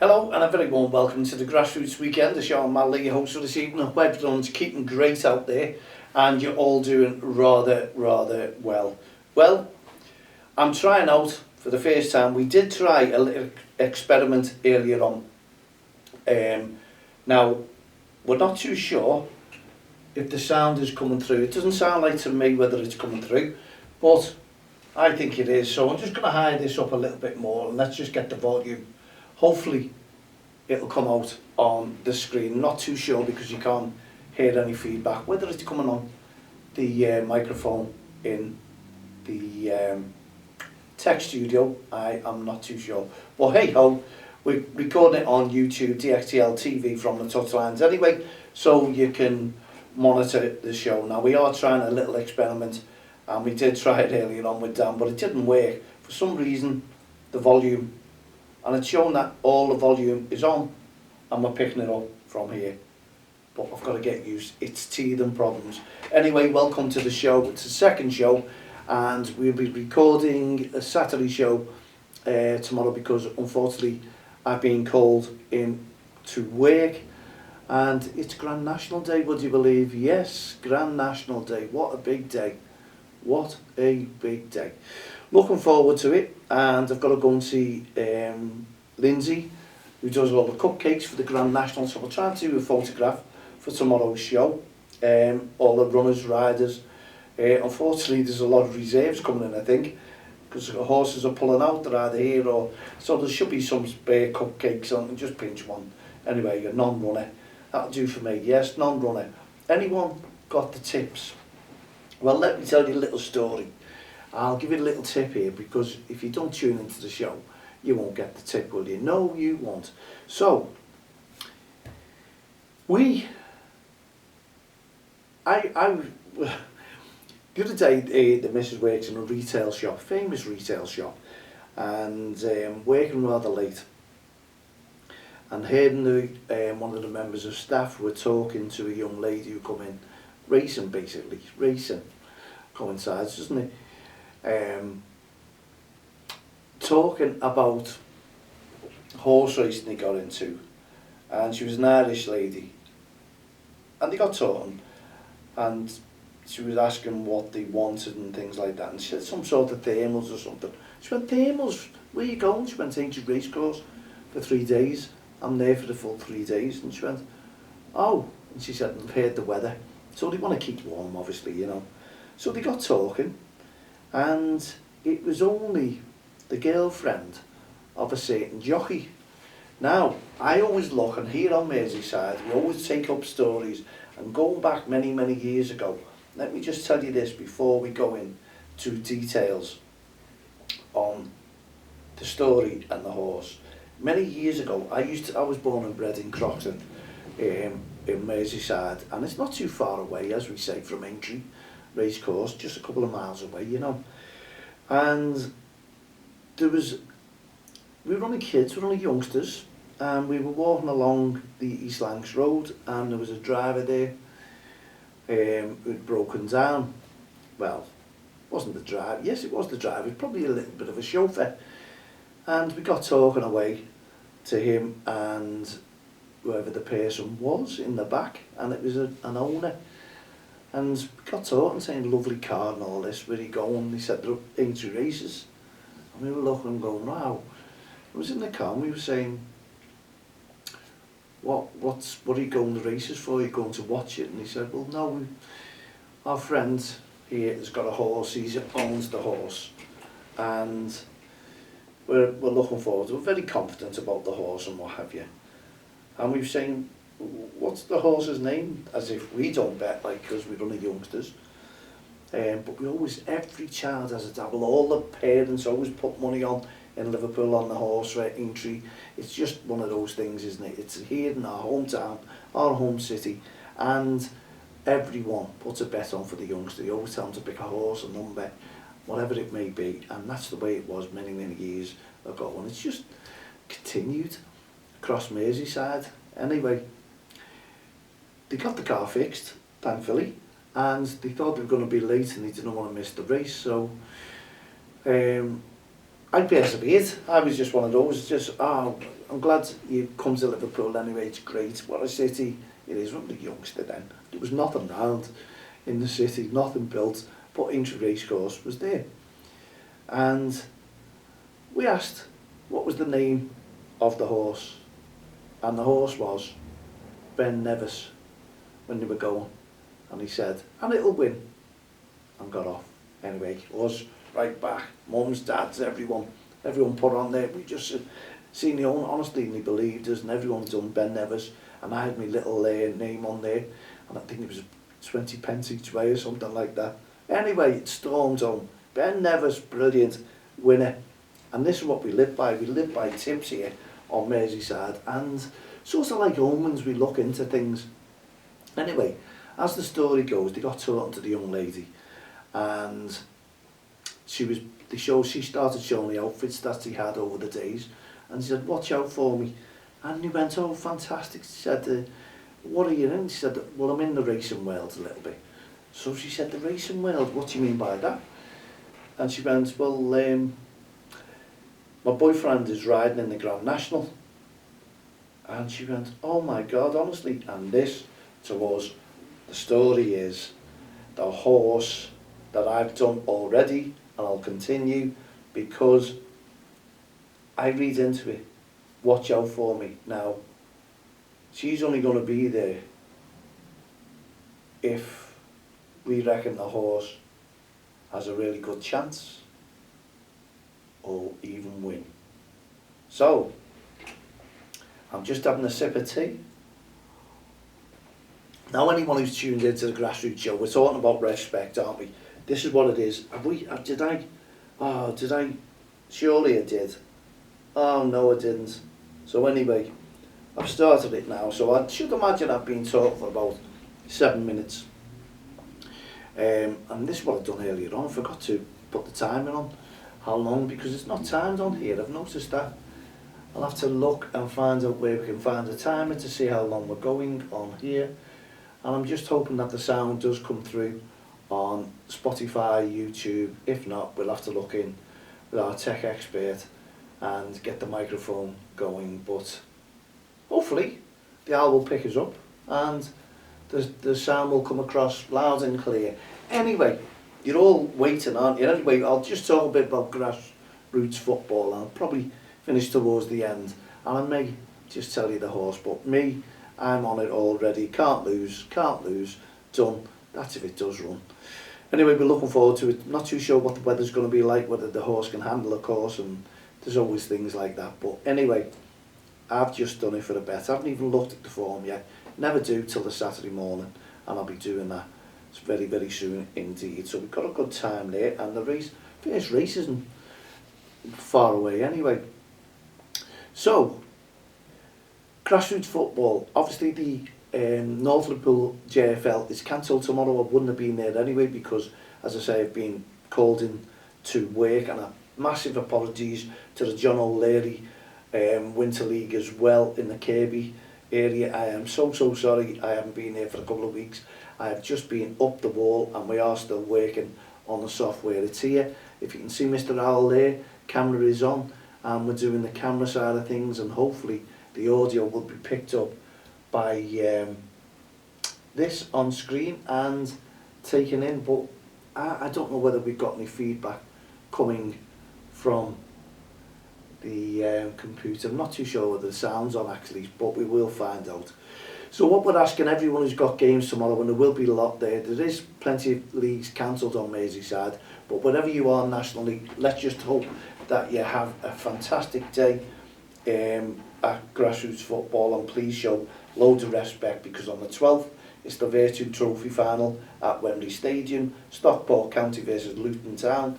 Hello and a very warm welcome to the Grassroots Weekend, the show I'm Matt Lee, your host for this evening. I hope everyone's keeping great out there and you're all doing rather well. Well, I'm trying out for the first time. We did try a little experiment earlier on. Now, we're not too sure if the sound is coming through. It doesn't sound like to me whether it's coming through, but I think it is. So I'm just going to hide this up a little bit more and let's just get the volume. Hopefully it'll come out on the screen. Not too sure because you can't hear any feedback. Whether it's coming on the microphone in the tech studio, I am not too sure. But hey ho, we're recording it on YouTube, DXTL TV from the touchlines anyway, so you can monitor the show. Now we are trying a little experiment and we did try it earlier on with Dan, but it didn't work. For some reason, the volume, and it's shown that all the volume is on and we're picking it up from here, but I've got to get used. It's teething problems. Anyway, welcome to the show. It's the second show and we'll be recording a Saturday show tomorrow because unfortunately I've been called in to work and it's Grand National Day, would you believe? Yes, Grand National Day. What a big day. What a big day. Looking forward to it, and I've got to go and see Lindsay, who does all the cupcakes for the Grand National, so we'll try to do a photograph for tomorrow's show. All the runners, riders. Unfortunately, there's a lot of reserves coming in, I think, because the horses are pulling out, they're either here or... So there should be some spare cupcakes on, just pinch one. Anyway, a non-runner. That'll do for me, yes, non-runner. Anyone got the tips? Well, let me tell you a little story. I'll give you a little tip here because if you don't tune into the show, you won't get the tip, will you? No, you won't. So, the other day, the missus works in a retail shop, famous retail shop, and working rather late. And hearing one of the members of staff were talking to a young lady who come in, racing basically, coincides, doesn't it? Talking about horse racing they got into, and she was an Irish lady, and they got talking, and she was asking what they wanted and things like that, and she said some sort of thermals or something. She went, thermals? Where are you going? She went, ancient race course for 3 days. I'm there for the full 3 days. And she went, oh, and she said, I've heard the weather, so they want to keep warm, obviously, you know. So they got talking, and it was only the girlfriend of a certain jockey. Now, I always look, and here on Merseyside, we always take up stories, and going back many years ago, let me just tell you this before we go into details on the story and the horse. Many years ago, I was born and bred in Croxton, in Merseyside, and it's not too far away, as we say, from Aintree Racecourse, just a couple of miles away, you know. And we were only kids, we were only youngsters, and we were walking along the East Lancs Road, and there was a driver there who'd broken down. Well, wasn't the driver, yes it was the driver, it was probably a little bit of a chauffeur. And we got talking away to him and whoever the person was in the back, and it was an owner. And we got talking, saying lovely car and all this, where he going? He said there are 80 races. And we were looking and going, wow. I was in the car and we were saying, what are you going to races for? Are you going to watch it? And he said, well no, our friend here has got a horse, he owns the horse. And we're looking forward to it. We're very confident about the horse and what have you. And we were saying, what's the horse's name? As if we don't bet, like, because we're only youngsters. But we always, every child has a dabble. All the parents always put money on in Liverpool on the horse for Aintree. It's just one of those things, isn't it? It's here in our hometown, our home city, and everyone puts a bet on for the youngster. You always tell them to pick a horse, a number, whatever it may be, and that's the way it was many years ago, and it's just continued across Merseyside. Anyway, they got the car fixed, thankfully, and they thought they were going to be late and they didn't want to miss the race, so I persevered. I was just one of those, just, oh, I'm glad you come to Liverpool anyway, it's great. What a city it is. When I was a youngster then, there was nothing round in the city, nothing built, but Aintree Racecourse was there. And we asked, what was the name of the horse? And the horse was Ben Nevis when they were going. And he said, and it'll win. And got off. Anyway, us right back, mums, dads, everyone put on there. We just seen the own, honestly, and they believed us, and everyone's done Ben Nevis. And I had my little name on there, and I think it was 20 pence each way or something like that. Anyway, it stormed home. Ben Nevis, brilliant, winner. And this is what we live by. We live by tips here on Merseyside, and sort of like omens, we look into things. Anyway, as the story goes, they got talking to the young lady, and she started showing the outfits that he had over the days, and she said, watch out for me. And he went, oh, fantastic. She said, what are you in? She said, well, I'm in the racing world a little bit. So she said, the racing world, what do you mean by that? And she went, well, my boyfriend is riding in the Grand National. And she went, oh my God, honestly. And this, to us, the story is the horse that I've done already, and I'll continue, because I read into it. Watch out for me. Now, she's only going to be there if we reckon the horse has a really good chance or even win. So, I'm just having a sip of tea. Now, anyone who's tuned into the Grassroots show, we're talking about respect, aren't we? This is what it is. Did I? Surely I did. Oh, no, I didn't. So anyway, I've started it now, so I should imagine I've been talking for about 7 minutes. And this is what I've done earlier on. I forgot to put the timer on. How long? Because it's not timed on here. I've noticed that. I'll have to look and find out where we can find a timer to see how long we're going on here. And I'm just hoping that the sound does come through on Spotify, YouTube. If not, we'll have to look in with our tech expert and get the microphone going. But hopefully the owl will pick us up and the sound will come across loud and clear. Anyway, you're all waiting, aren't you? Anyway, I'll just talk a bit about Grassroots football, and I'll probably finish towards the end, and I may just tell you the horse, but me, I'm on it already. Can't lose, done. That's if it does run. Anyway, we're looking forward to it. Not too sure what the weather's going to be like, whether the horse can handle a course, and there's always things like that. But anyway, I've just done it for a bet. I haven't even looked at the form yet. Never do till the Saturday morning, and I'll be doing that very, very soon indeed. So we've got a good time there, and the first race isn't far away anyway. So, Grassroots football. Obviously the North Liverpool JFL is cancelled tomorrow. I wouldn't have been there anyway because, as I say, I've been called in to work, and a massive apologies to the John O'Leary Winter League as well in the Kirby area. I am so sorry I haven't been there for a couple of weeks. I have just been up the wall, and we are still working on the software. It's here. If you can see Mr. Owl there, camera is on, and we're doing the camera side of things, and hopefully the audio will be picked up by this on screen and taken in. But I don't know whether we've got any feedback coming from the computer. I'm not too sure whether the sound's on actually, but we will find out. So what we're asking everyone who's got games tomorrow, and there will be a lot there is plenty of leagues cancelled on Merseyside, but wherever you are nationally, let's just hope that you have a fantastic day at Grassroots football, and please show loads of respect, because on the 12th it's the Virtue Trophy final at Wembley Stadium, Stockport County versus Luton Town,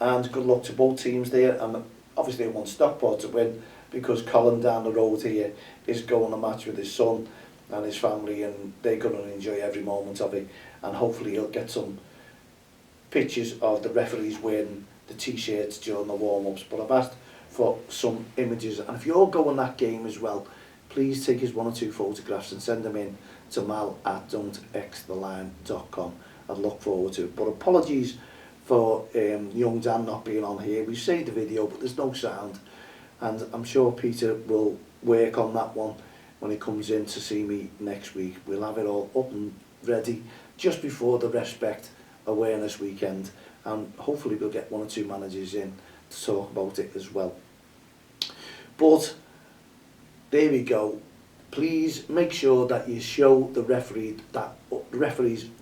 and good luck to both teams there. And obviously I want Stockport to win, because Colin down the road here is going a match with his son and his family, and they're going to enjoy every moment of it, and hopefully he'll get some pictures of the referees wearing the t-shirts during the warm-ups. But I've asked for some images, and if you're going that game as well, please take us 1 or 2 photographs and send them in to mal@don'txtheline.com. I'd look forward to it. But apologies for young Dan not being on here. We saved the video, but there's no sound, and I'm sure Peter will work on that one when he comes in to see me next week. We'll have it all up and ready just before the Respect Awareness Weekend, and hopefully we'll get 1 or 2 managers in to talk about it as well. But there we go. Please make sure that you show the referees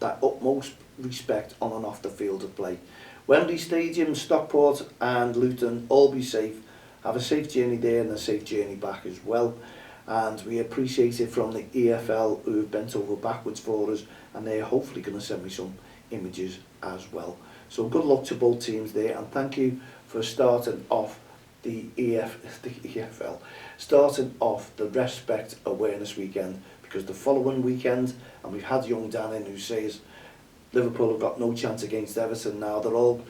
that utmost respect on and off the field of play. Wembley Stadium, Stockport and Luton, all be safe. Have a safe journey there and a safe journey back as well. And we appreciate it from the EFL, who have bent over backwards for us, and they're hopefully going to send me some images as well. So good luck to both teams there, and thank you for starting off the EFL, starting off the Respect Awareness Weekend, because the following weekend, and we've had young Dan in who says Liverpool have got no chance against Everton now. They're all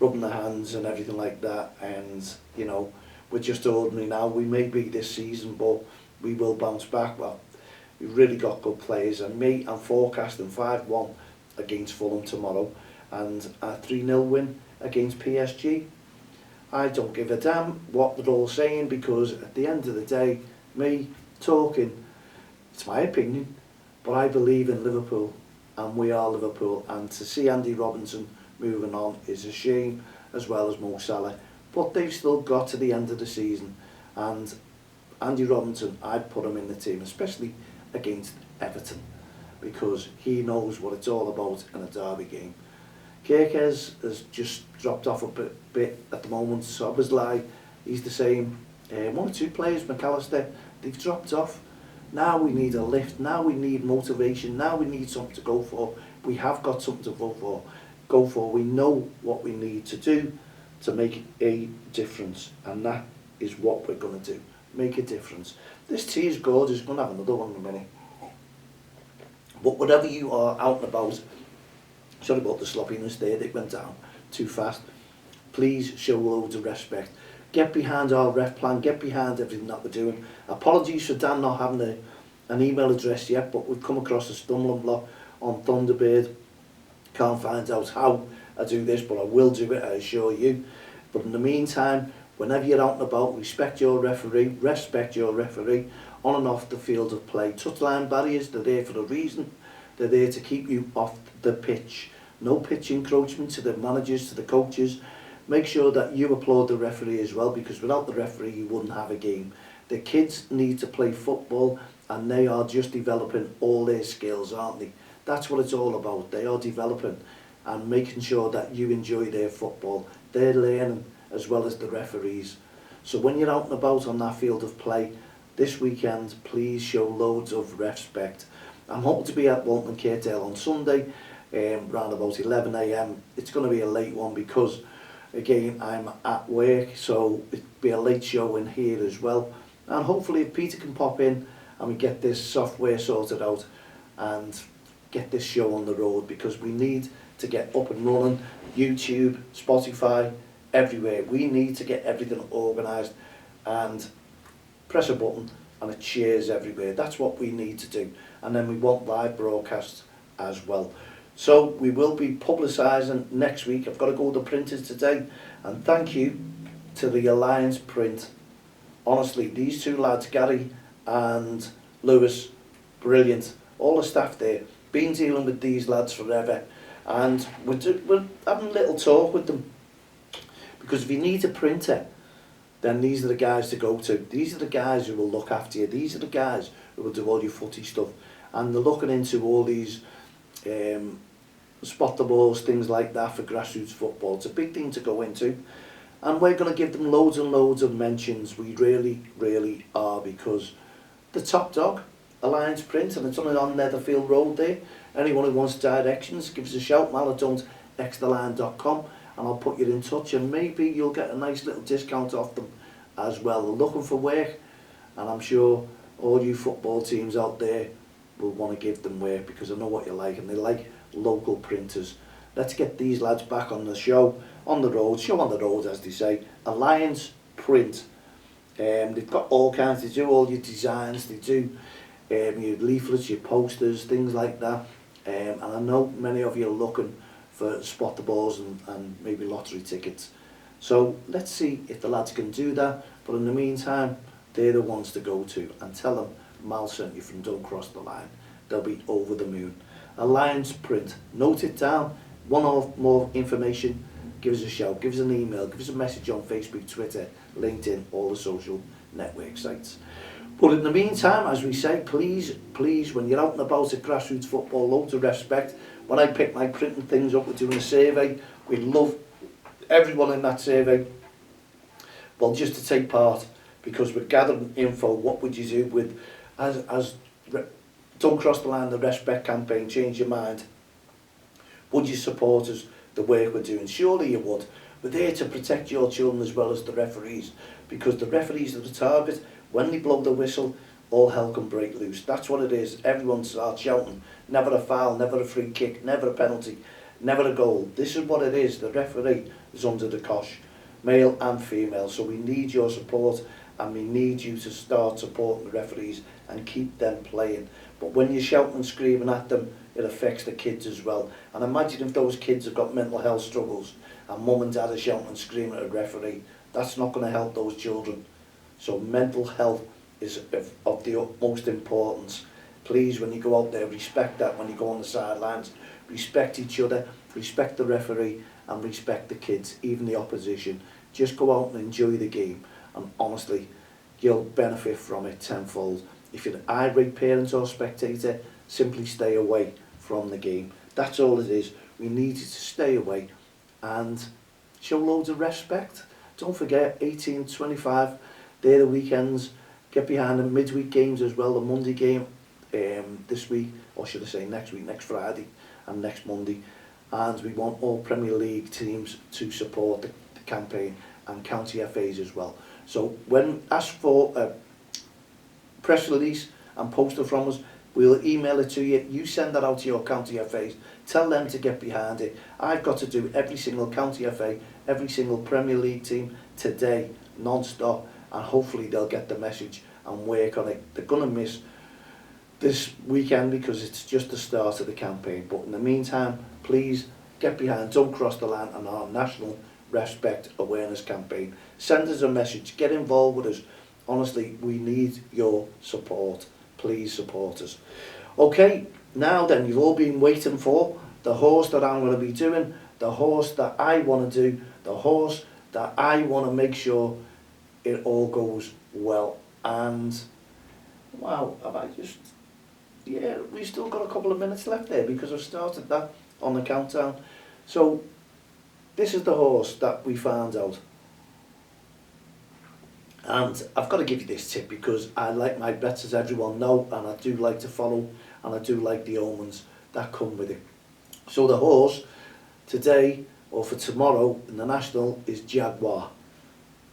rubbing their hands and everything like that, and you know, we're just ordinary now. We may be this season, but we will bounce back. Well, we've really got good players, and I'm forecasting 5-1 against Fulham tomorrow and a 3-0 win against PSG. I don't give a damn what they're all saying, because at the end of the day, me talking, it's my opinion, but I believe in Liverpool, and we are Liverpool, and to see Andy Robinson moving on is a shame, as well as Mo Salah, but they've still got to the end of the season, and Andy Robinson, I'd put him in the team, especially against Everton, because he knows what it's all about in a derby game. Kirkes has just dropped off a bit at the moment. Szoboszlai, he's the same. 1 or 2 players, McAllister, they've dropped off. Now we need a lift, now we need motivation, now we need something to go for. We have got something to go for. We know what we need to do to make a difference, and that is what we're going to do, make a difference. This tea is gorgeous, going to have another one in a minute. But whatever you are out and about, sorry about the sloppiness there, it went down too fast. Please show loads of respect. Get behind our ref plan, get behind everything that we're doing. Apologies for Dan not having an email address yet, but we've come across a stumbling block on Thunderbird. Can't find out how I do this, but I will do it, I assure you. But in the meantime, whenever you're out and about, respect your referee on and off the field of play. Touchline barriers, they're there for a reason. They're there to keep you off the pitch. No pitch encroachment to the managers, to the coaches. Make sure that you applaud the referee as well, because without the referee you wouldn't have a game. The kids need to play football, and they are just developing all their skills, aren't they? That's what it's all about. They are developing and making sure that you enjoy their football. They're learning as well as the referees. So when you're out and about on that field of play this weekend, please show loads of respect. I'm hoping to be at Walton Kirkdale on Sunday, around about 11 AM. It's going to be a late one because, again, I'm at work, so it'll be a late show in here as well. And hopefully if Peter can pop in and we get this software sorted out and get this show on the road, because we need to get up and running. YouTube, Spotify, everywhere. We need to get everything organised and press a button and it shares everywhere. That's what we need to do. And then we want live broadcasts as well. So we will be publicising next week. I've got to go to the printers today, and thank you to the Alliance Print. Honestly, these 2 lads, Gary and Lewis, brilliant. All the staff there, been dealing with these lads forever, and we're having a little talk with them, because if you need a printer, then these are the guys to go to. These are the guys who will look after you. These are the guys who will do all your footy stuff. And they're looking into all these spot the balls, things like that for grassroots football. It's a big thing to go into. And we're going to give them loads and loads of mentions. We really, really are, because the top dog, Alliance Print, and it's only on Netherfield Road there. Anyone who wants directions, give us a shout, maladon'txtheline.com, and I'll put you in touch, and maybe you'll get a nice little discount off them as well. They're looking for work, and I'm sure all you football teams out there will want to give them work, because I know what you like, and they like local printers. Let's get these lads back on the show, on the road, show on the road as they say. Alliance Print. They've got all kinds, they do all your designs, they do your leaflets, your posters, things like that. And I know many of you are looking for spot the balls and maybe lottery tickets. So let's see if the lads can do that. But in the meantime, they're the ones to go to, and tell them Mal sent you from Don't Cross the Line. They'll be over the moon. Alliance Print, note it down. Want more information? Give us a shout, give us an email, give us a message on Facebook, Twitter, LinkedIn, all the social network sites. But in the meantime, as we say, please, when you're out and about at Grassroots Football, loads of respect. When I pick my printing things up, we're doing a survey. We'd love everyone in that survey, well, just to take part, because we're gathering info. What would you do with, as Don't Cross the Line, the Respect campaign, Change Your Mind? Would you support us, the work we're doing? Surely you would. We're there to protect your children as well as the referees, because the referees are the target. When they blow the whistle, all hell can break loose. That's what it is. Everyone starts shouting, never a foul, never a free kick, never a penalty, never a goal. This is what it is. The referee is under the cosh, male and female. So we need your support, and we need you to start supporting the referees and keep them playing. But when you're shouting and screaming at them, it affects the kids as well. And imagine if those kids have got mental health struggles and mum and dad are shouting and screaming at a referee. That's not going to help those children. So mental health is of the utmost importance. Please, when you go out there, respect that. When you go on the sidelines, respect each other, respect the referee, and respect the kids, even the opposition. Just go out and enjoy the game, and honestly, you'll benefit from it tenfold. If you're an irate parent or spectator, simply stay away from the game. That's all it is. We need you to stay away and show loads of respect. Don't forget, 18-25, they're the weekends. Get behind the midweek games as well. The Monday game this week, or should I say next week, next Friday and next Monday. And we want all Premier League teams to support the campaign, and county FAs as well. So when ask for a press release and poster from us, we'll email it to you. You send that out to your county FAs. Tell them to get behind it. I've got to do every single county FA, every single Premier League team today, non-stop, and hopefully they'll get the message and work on it. They're going to miss this weekend because it's just the start of the campaign. But in the meantime, please get behind Don't Cross the Line and our National Respect Awareness campaign. Send us a message. Get involved with us. Honestly, we need your support. Please support us. Okay, now then, you've all been waiting for the horse that I'm going to be doing, the horse that I want to do, the horse that I want to make sure it all goes well. And wow, have I just, yeah, we've still got a couple of minutes left there because I've started that on the countdown. So this is the horse that we found out. And I've got to give you this tip because I like my bets, as everyone know, and I do like to follow, and I do like the omens that come with it. So the horse today, or for tomorrow in the National, is Jaguar.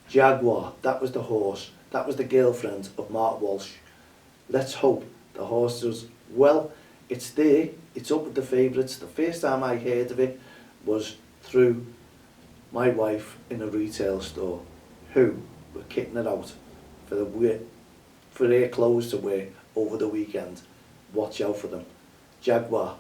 Jaguar, that was the horse. That was the girlfriend of Mark Walsh. Let's hope the horse does well. It's there, it's up with the favourites. The first time I heard of it was through my wife in a retail store, who were kitting it out for their clothes to wear over the weekend. Watch out for them. Jaguar.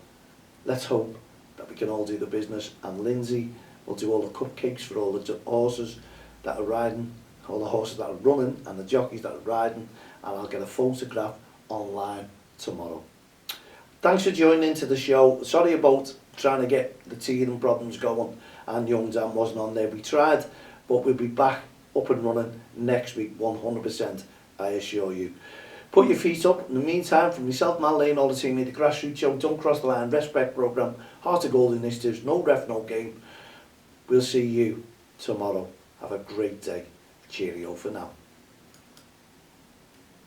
Let's hope that we can all do the business, and Lindsay will do all the cupcakes for all the horses that are riding, all the horses that are running and the jockeys that are riding, and I'll get a photograph online tomorrow. Thanks for joining into the show. Sorry about trying to get the teething problems going and Young Dan wasn't on there. We tried, but we'll be back up and running next week, 100%, I assure you. Put your feet up. In the meantime, from myself, Mal Lane, all the team at the Grassroots Show, Don't Cross the Line, Respect Programme, Heart of Gold Initiatives, No Ref, No Game. We'll see you tomorrow. Have a great day. Cheerio for now.